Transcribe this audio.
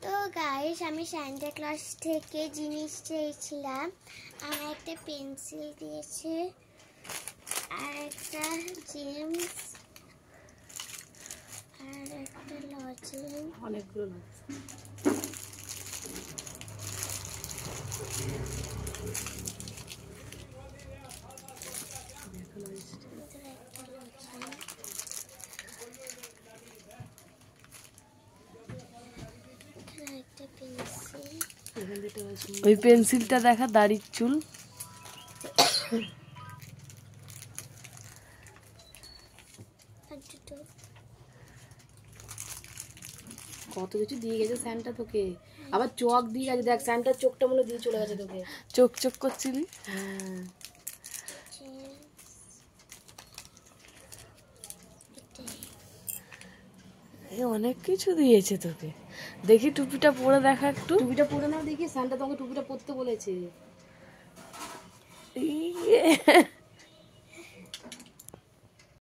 তো গাইস আমি Santa Claus থেকে জিনিস চেয়েছিলাম। আমার একটা পেন্সিল দিয়েছে আর একটা জেমস আর একটা লজেন, অনেকগুলো ওই পেন্সিলটা দেখা, দাড়ির চুল। কত কিছু দিয়ে গেছে স্যান্টা তোকে, আবার চোখ দিয়ে গেছে। দেখ স্যান্টার চোখটা মনে দিয়ে চলে গেছে তোকে, চোখ চোখ করছিলি। অনেক কিছু দিয়েছে তোকে। দেখি টুপিটা পরে দেখা একটু, টুপিটা পরে নাও দেখি। স্যান্টা তোমাকে টুপিটা পরতে বলেছে।